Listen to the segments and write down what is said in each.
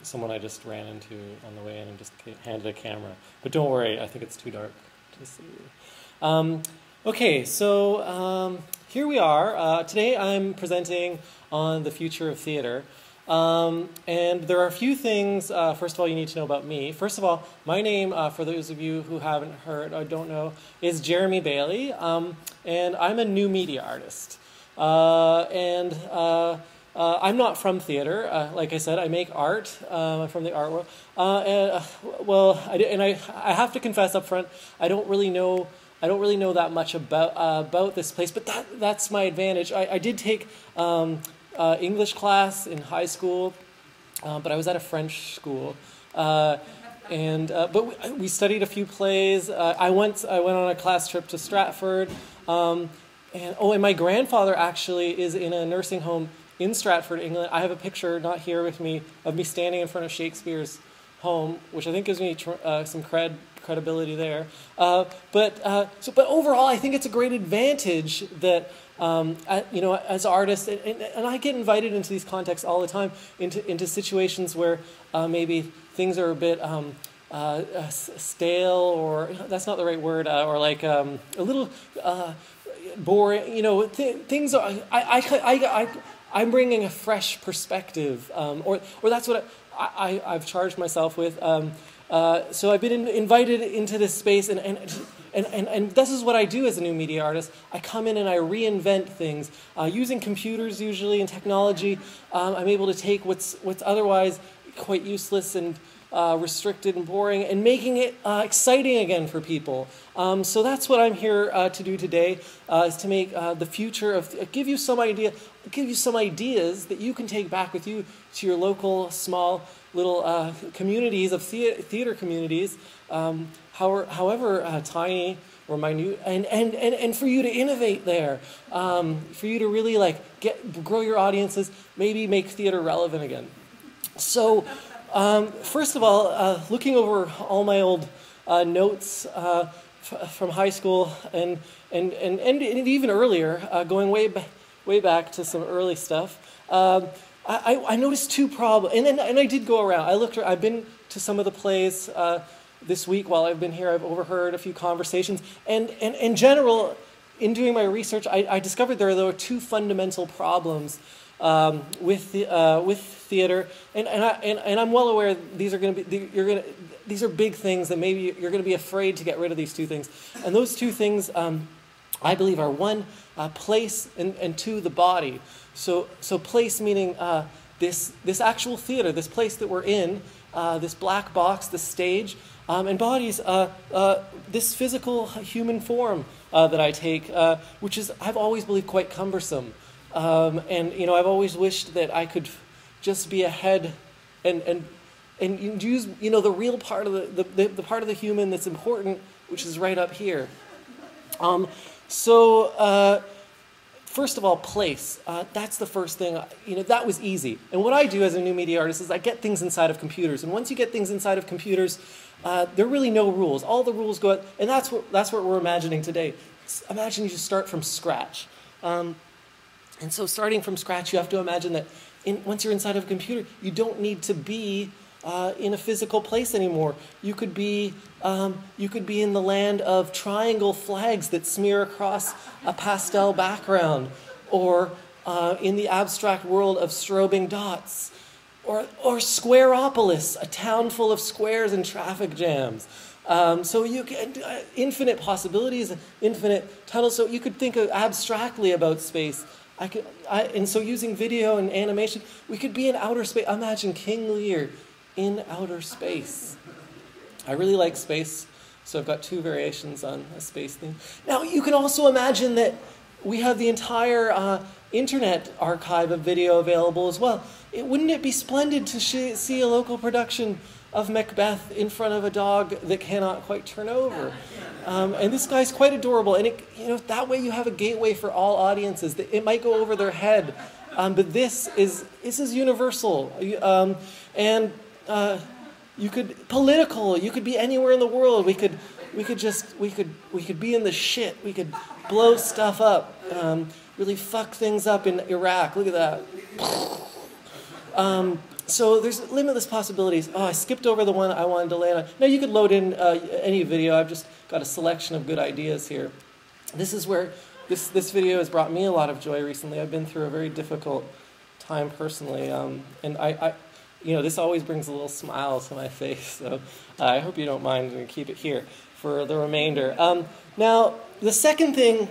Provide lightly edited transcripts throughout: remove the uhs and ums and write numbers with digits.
someone I just ran into on the way in and just handed a camera. But don't worry, I think it's too dark to see. Okay, so here we are. Today I'm presenting on the future of theater. And there are a few things, first of all, you need to know about me. First of all, my name, for those of you who haven't heard or don't know, is Jeremy Bailey, and I'm a new media artist. I'm not from theater. Like I said, I make art. I'm from the art world. I have to confess up front, I don't really know that much about this place, but that's my advantage. I did take English class in high school, but I was at a French school, but we studied a few plays. I went on a class trip to Stratford, and my grandfather actually is in a nursing home in Stratford, England. I have a picture, not here with me, of me standing in front of Shakespeare's home, which I think gives me some credibility there. But overall, I think it's a great advantage that as artists, and I get invited into these contexts all the time, into situations where maybe things are a bit stale, or that's not the right word, or like a little boring. Things are. I'm bringing a fresh perspective, or that's what I've charged myself with. So I've been invited into this space, and this is what I do as a new media artist. I come in and I reinvent things using computers usually and technology. I'm able to take what's otherwise quite useless and restricted and boring, and making it exciting again for people. So that's what I'm here to do today, is to make the future of give you some ideas that you can take back with you to your local small little communities of theater communities, however tiny or minute, and for you to innovate there, for you to really grow your audiences, maybe make theater relevant again. So. First of all, looking over all my old notes from high school and even earlier, going way back to some early stuff, I noticed two problems. And I did go around. I've been to some of the plays this week while I've been here. I've overheard a few conversations. And in general, in doing my research, I discovered there were two fundamental problems with theater, and I'm well aware these are going to be these are big things that maybe you're going to be afraid to get rid of these two things. And those two things, I believe, are one, place, and two, the body. So place meaning this actual theater, this place that we're in, this black box, this stage, and bodies, this physical human form that I take, which is I've always believed quite cumbersome. And I've always wished that I could just be a head and use the real part of the part of the human that's important, which is right up here. First of all, place. That's the first thing. That was easy. And what I do as a new media artist is I get things inside of computers. And once you get things inside of computers, there are really no rules. All the rules go out, and that's what we're imagining today. Imagine you just start from scratch. And so starting from scratch, you have to imagine that once you're inside of a computer, you don't need to be in a physical place anymore. You could be in the land of triangle flags that smear across a pastel background, or in the abstract world of strobing dots, or Squareopolis, a town full of squares and traffic jams. So you can infinite possibilities, infinite tunnels. So you could think abstractly about space. And so using video and animation, we could be in outer space. Imagine King Lear in outer space. I really like space, so I've got two variations on a space theme. Now, you can also imagine that we have the entire internet archive of video available as well. Wouldn't it be splendid to see a local production of Macbeth in front of a dog that cannot quite turn over? And this guy's quite adorable, and that way you have a gateway for all audiences. It might go over their head, but this is universal. And you could political. You could be anywhere in the world. We could be in the shit. We could blow stuff up. Really fuck things up in Iraq. Look at that. So there's limitless possibilities. Oh, I skipped over the one I wanted to land on. Now you could load in any video. I've just got a selection of good ideas here. This is where this video has brought me a lot of joy recently. I've been through a very difficult time personally, and I this always brings a little smile to my face. So I hope you don't mind. I'm going to keep it here for the remainder. Now the second thing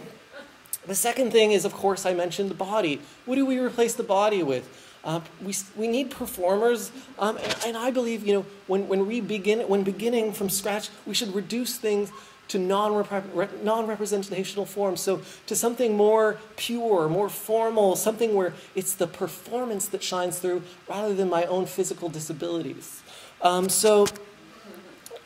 is, of course, I mentioned the body. What do we replace the body with? We need performers, and I believe when beginning from scratch, we should reduce things to non-representational forms, so to something more pure, more formal, something where it's the performance that shines through rather than my own physical disabilities. So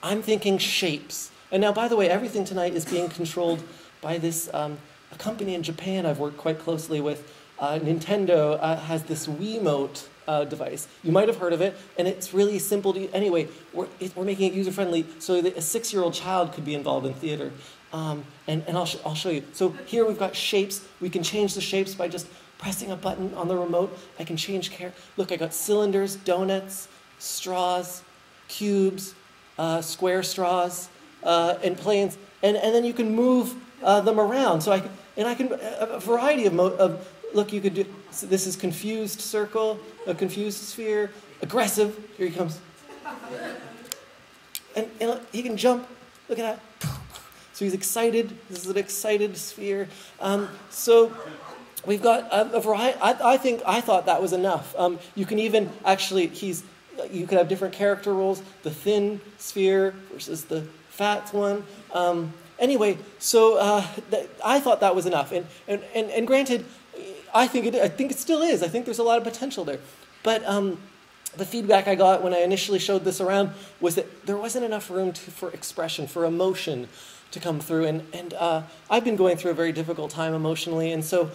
I'm thinking shapes. And now, by the way, everything tonight is being controlled by this a company in Japan I've worked quite closely with. Nintendo has this Wiimote device. You might have heard of it, and it's really simple to use. Anyway, we're making it user-friendly so that a 6-year-old child could be involved in theater. And I'll show you. So here we've got shapes. We can change the shapes by just pressing a button on the remote. I can change Look, I got cylinders, donuts, straws, cubes, square straws, and planes. And then you can move them around. So I can a variety of look, you could do, so this is confused circle, a confused sphere, aggressive, here he comes. And he can jump, look at that. So he's excited, this is an excited sphere. So we've got a variety, I thought that was enough. You can even, actually, you could have different character roles, the thin sphere versus the fat one. Anyway, so I thought that was enough. And granted, I think it still is. I think there's a lot of potential there. But the feedback I got when I initially showed this around was that there wasn't enough room for expression, for emotion to come through. And I've been going through a very difficult time emotionally. And so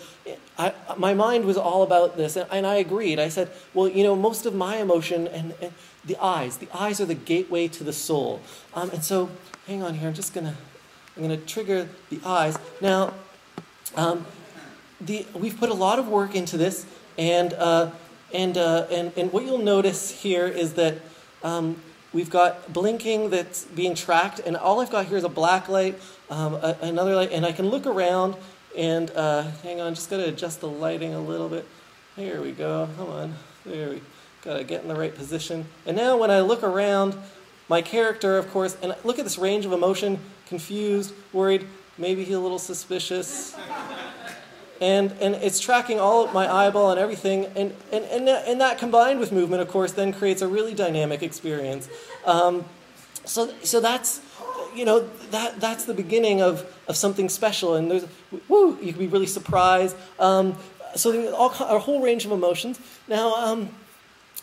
my mind was all about this. And I agreed. I said, well, most of my emotion and the eyes are the gateway to the soul. And so, hang on here. I'm going to trigger the eyes. Now, we've put a lot of work into this, and what you'll notice here is that we've got blinking that's being tracked, and all I've got here is a black light, another light, and I can look around, and hang on, just got to adjust the lighting a little bit. Here we go, come on, there we got to get in the right position. And now when I look around, my character, of course, and look at this range of emotion, confused, worried, maybe a little suspicious. And it's tracking all of my eyeball and everything, and that combined with movement, of course, then creates a really dynamic experience. So that's that's the beginning of something special, and you can be really surprised. So there's a whole range of emotions. Now,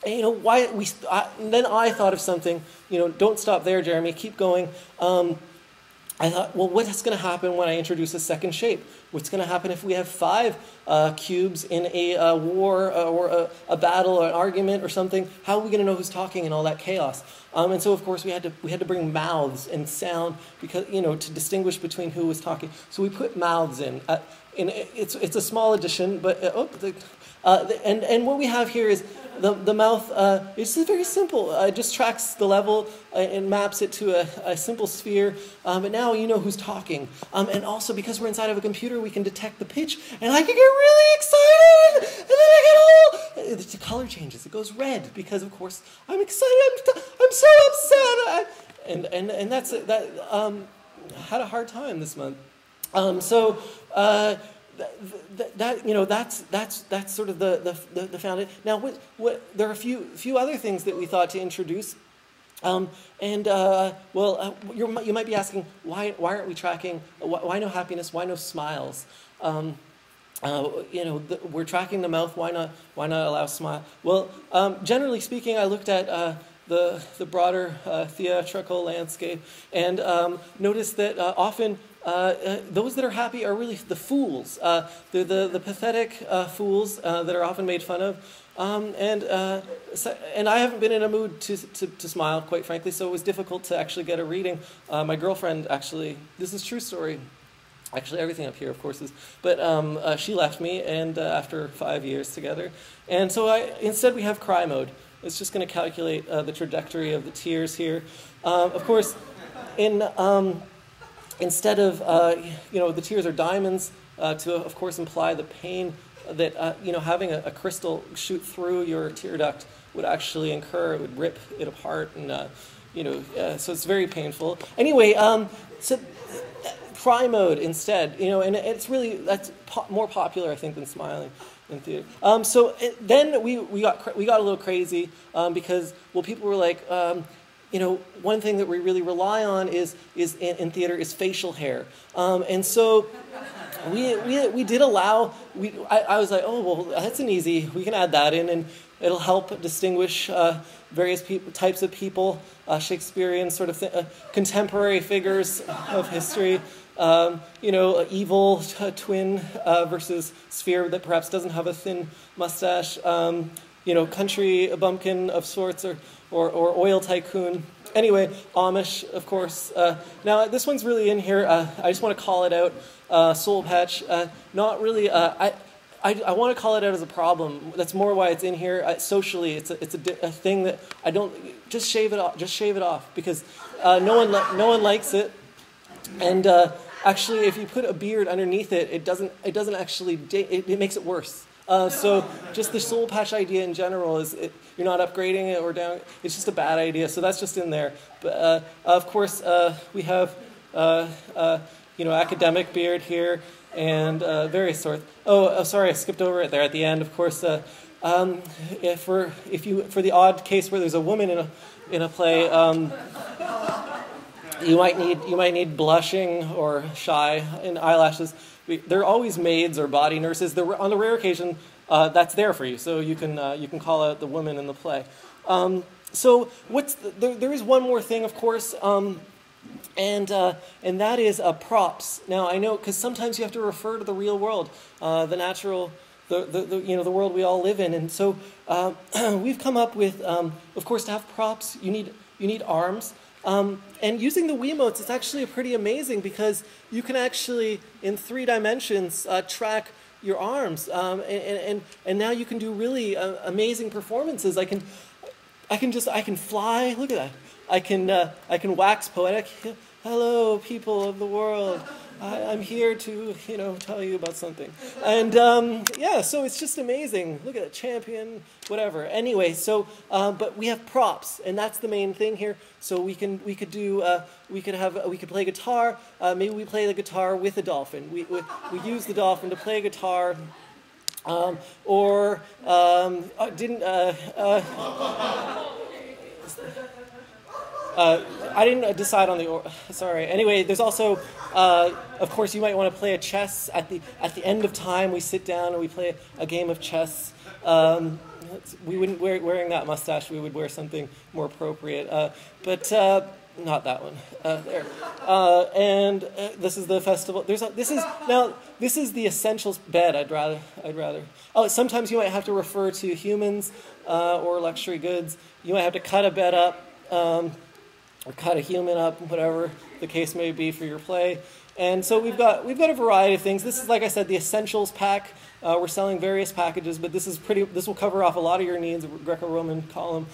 then I thought of something. Don't stop there, Jeremy. Keep going. I thought, well, what's going to happen when I introduce a second shape? What's going to happen if we have 5 cubes in a war or a battle or an argument or something? How are we going to know who's talking in all that chaos? And so, of course, we had to bring mouths and sound because to distinguish between who was talking. So we put mouths in. It's a small addition, but and what we have here is the mouth. It's very simple. It just tracks the level and maps it to a simple sphere. But now you know who's talking. And also because we're inside of a computer, we can detect the pitch, and I can get really excited. And then I get the color changes. It goes red because, of course, I'm excited. I'm so upset. And that's that. I had a hard time this month. That's sort of the foundation. Now, there are a few other things that we thought to introduce, you might be asking why aren't we tracking? Why no happiness? Why no smiles? We're tracking the mouth. Why not allow smile? Well, generally speaking, I looked at the broader theatrical landscape and noticed that often. Those that are happy are really the fools. They're the pathetic fools that are often made fun of. And I haven't been in a mood to smile, quite frankly, so it was difficult to actually get a reading. My girlfriend actually, this is a true story. Actually, everything up here, of course, is. But she left me, and after 5 years together. And so instead we have cry mode. it's just going to calculate the trajectory of the tears here. Of course, instead of, the tears are diamonds to, of course, imply the pain that, having a crystal shoot through your tear duct would actually incur. It would rip it apart, and, so it's very painful. Anyway, so cry mode instead, and that's more popular, I think, than smiling in theater. Then we got a little crazy because, people were like, one thing that we really rely on is in theater is facial hair, and so we did allow. I was like, oh well, that's an easy. We can add that in, and it'll help distinguish various types of people, Shakespearean sort of contemporary figures of history. Evil twin versus sphere that perhaps doesn't have a thin mustache. Country bumpkin of sorts, or oil tycoon. Anyway, Amish, of course. Now, this one's really in here. I just want to call it out. Soul patch. Not really. I want to call it out as a problem. That's more why it's in here. Socially, it's a thing that I don't. Just shave it off. Just shave it off because no one likes it. And actually, if you put a beard underneath it, it doesn't actually. It makes it worse. So just the soul patch idea in general is you're not upgrading it or down. It's just a bad idea. So that's just in there. But of course, we have academic beard here and various sorts. Oh, sorry, I skipped over it there at the end. Of course, for the odd case where there's a woman in a play. You might need blushing or shy and eyelashes. They're always maids or body nurses. On the rare occasion, that's there for you, so you can call out the woman in the play. So there is one more thing, of course, and that is props. Now I know because sometimes you have to refer to the real world, the natural. The world we all live in, and so we've come up with, of course, to have props, you need arms. And using the Wiimotes, it's actually pretty amazing because you can actually, in 3 dimensions, track your arms, and now you can do really amazing performances. I can fly. Look at that. I can wax poetic. Hello, people of the world. I'm here to tell you about something. And so it's just amazing. Look at that, champion, whatever. Anyway, so but we have props, and that's the main thing here. So we could play guitar. Maybe we play the guitar with a dolphin. We use the dolphin to play guitar. I didn't decide on the. Sorry. Anyway, there's also, of course, you might want to play a chess at the end of time. We sit down and we play a game of chess. We wouldn't wearing that mustache. We would wear something more appropriate. But not that one. There. And this is the festival. This is the essentials bed. I'd rather. Oh, sometimes you might have to refer to humans or luxury goods. You might have to cut a bed up. Or cut a human up, whatever the case may be for your play. And so we've got a variety of things. This is, like I said, the essentials pack. We're selling various packages, but this will cover off a lot of your needs, Greco-Roman column.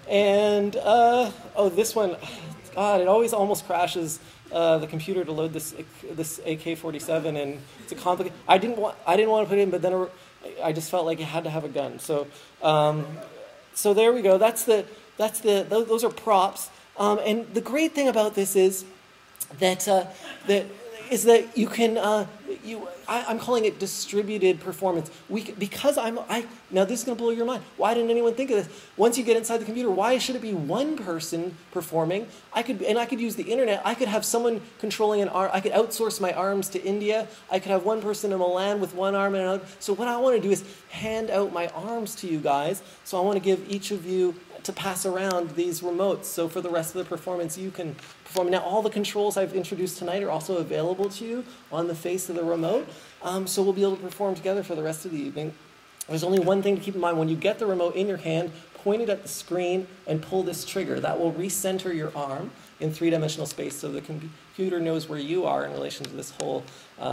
This one, God, it always almost crashes the computer to load this AK-47, and it's a complicated. I didn't want to put it in, but then I just felt like it had to have a gun. So there we go. Those are props. And the great thing about this is that you can I'm calling it distributed performance. Now this is going to blow your mind. Why didn't anyone think of this? Once you get inside the computer, why should it be one person performing? I could use the internet. I could have someone controlling an arm. I could outsource my arms to India. I could have one person in Milan with one arm and another. So what I want to do is hand out my arms to you guys. So I want to give each of you to pass around these remotes. So for the rest of the performance, you can perform. Now, all the controls I've introduced tonight are also available to you on the face of the remote. So we'll be able to perform together for the rest of the evening. There's only one thing to keep in mind. When you get the remote in your hand, point it at the screen and pull this trigger. That will recenter your arm in 3-dimensional space so the computer knows where you are in relation to this whole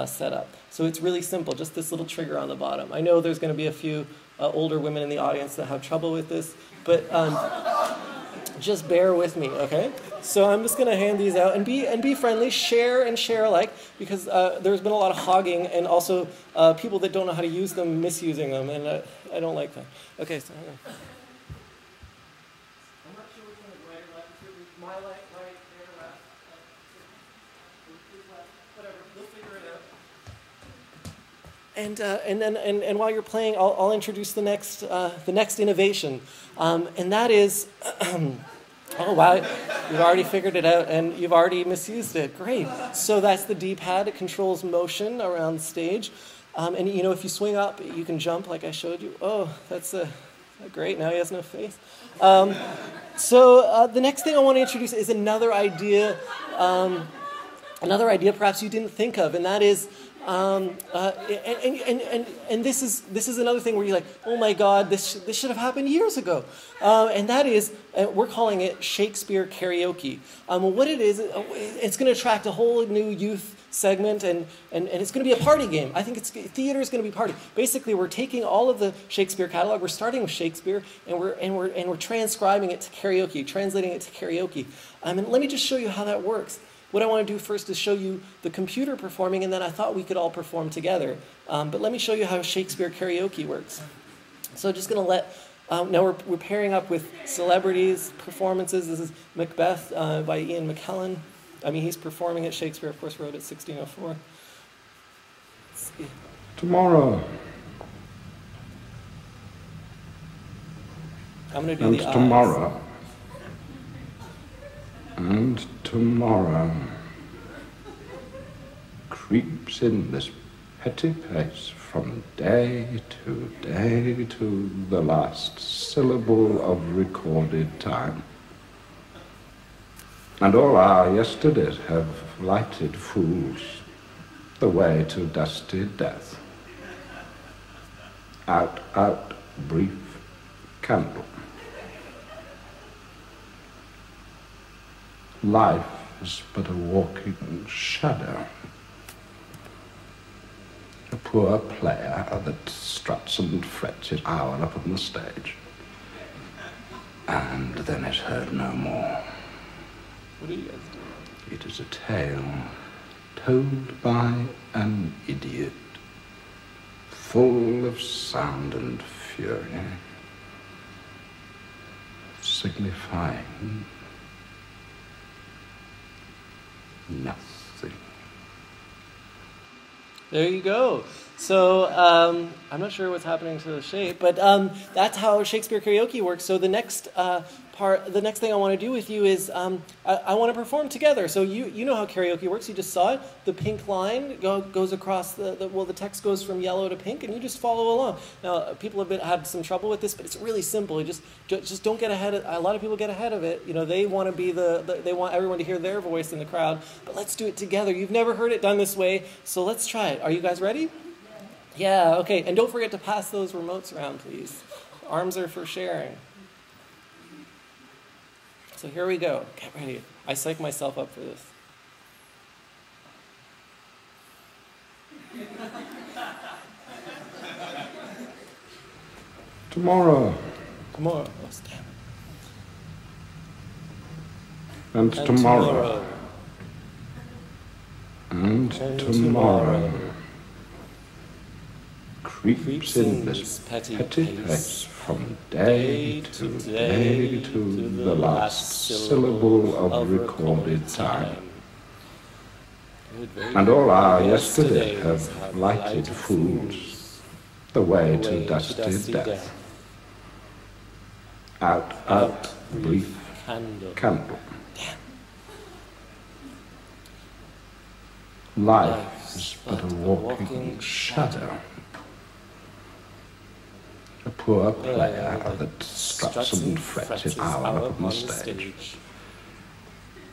setup. So it's really simple, just this little trigger on the bottom. I know there's going to be a few older women in the audience that have trouble with this, but just bear with me, okay? So I'm just going to hand these out and be friendly, share and share alike, because there's been a lot of hogging and also people that don't know how to use them misusing them, and I don't like that. Okay, so hang on. I'm not sure which one is right or left. It's my right, their left. Whatever, we'll figure it out. And while you're playing, I'll introduce the next innovation, and that is. Oh, wow, you've already figured it out, and you've already misused it. Great. So that's the D-pad. It controls motion around the stage. And, you know, if you swing up, you can jump like I showed you. Oh, that's great. Now he has no face. So the next thing I want to introduce is another idea perhaps you didn't think of, and that is, and this is another thing where you're like, oh my God, this should have happened years ago, and that is, we're calling it Shakespeare karaoke. What it is, it's going to attract a whole new youth segment, and it's going to be a party game. I think theater is going to be party. Basically, we're taking all of the Shakespeare catalog. We're starting with Shakespeare, and we're transcribing it to karaoke, translating it to karaoke. And let me just show you how that works. What I want to do first is show you the computer performing, and then I thought we could all perform together. But let me show you how Shakespeare karaoke works. So just going to let, now we're pairing up with celebrities, performances. This is Macbeth by Ian McKellen. I mean, he's performing at Shakespeare, of course, wrote it 1604. Let's see. Tomorrow. I'm going to do and the eyes. Tomorrow. And tomorrow creeps in this petty pace from day to day to the last syllable of recorded time. And all our yesterdays have lighted fools the way to dusty death. Out, out, brief candle. Life is but a walking shadow. A poor player that struts and frets his hour up on the stage. And then is heard no more. What are you guys doing? It is a tale told by an idiot, full of sound and fury, signifying nothing. There you go. So I'm not sure what's happening to the shape, but that's how Shakespeare karaoke works. So the next the next thing I want to do with you is I want to perform together. So you know how karaoke works. You just saw it. The pink line goes across the text goes from yellow to pink, and you just follow along. Now people have had some trouble with this, but it's really simple. You just don't get ahead of. A lot of people get ahead of it. You know, they want to be they want everyone to hear their voice in the crowd. But let's do it together. You've never heard it done this way, so let's try it. Are you guys ready? Yeah, okay. And don't forget to pass those remotes around, please. Arms are for sharing. So here we go. Get ready. I psych myself up for this. Tomorrow. Tomorrow. Oh, damn. And tomorrow. And tomorrow. Creeps in this petty pace from day to day to the last syllable of recorded time. And all our yesterday have lighted fools the way to dusty death. Out, out, brief candle. Life is but a walking shadow. A poor player that struts and frets his hour up on the stage,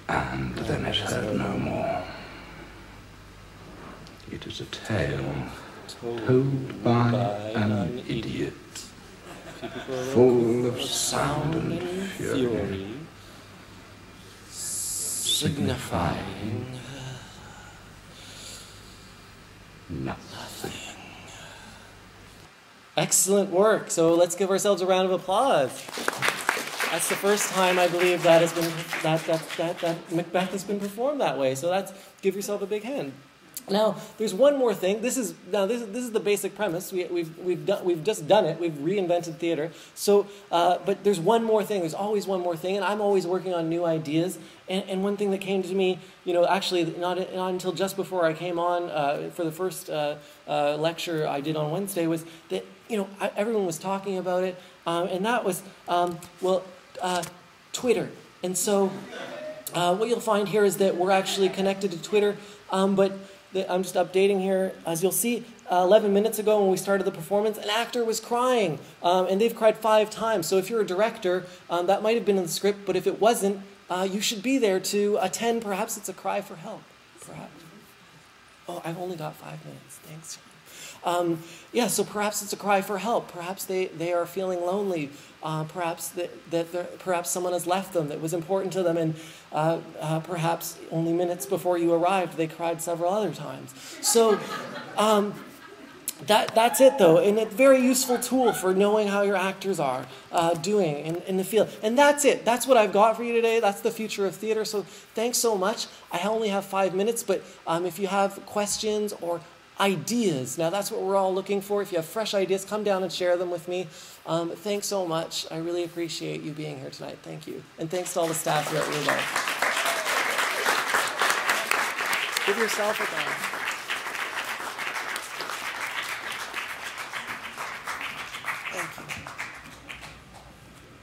and then is heard no more. It is a tale told by an idiot, full of sound and fury, signifying nothing. Excellent work. So let's give ourselves a round of applause. That's the first time, I believe, that has been that Macbeth has been performed that way. So give yourself a big hand. Now, there's one more thing. This is the basic premise. We've just done it. We've reinvented theater. So, but there's one more thing. There's always one more thing, and I'm always working on new ideas. And one thing that came to me, actually not until just before I came on for the first lecture I did on Wednesday, was that everyone was talking about it, and that was Twitter. And so, what you'll find here is that we're actually connected to Twitter, but I'm just updating here. As you'll see, 11 minutes ago when we started the performance, an actor was crying, and they've cried 5 times. So if you're a director, that might have been in the script, but if it wasn't, you should be there to attend. Perhaps it's a cry for help. Perhaps. Oh, I've only got 5 minutes. Thanks. So perhaps it's a cry for help. Perhaps they are feeling lonely. Perhaps perhaps someone has left them that was important to them, and perhaps only minutes before you arrived, they cried several other times. So that's it, though, and it's a very useful tool for knowing how your actors are doing in the field. And that's it. That's what I've got for you today. That's the future of theater. So thanks so much. I only have 5 minutes, but if you have questions or ideas. Now, that's what we're all looking for. If you have fresh ideas, come down and share them with me. Thanks so much. I really appreciate you being here tonight. Thank you. And thanks to all the staff here at Rhubarb. Give yourself a round.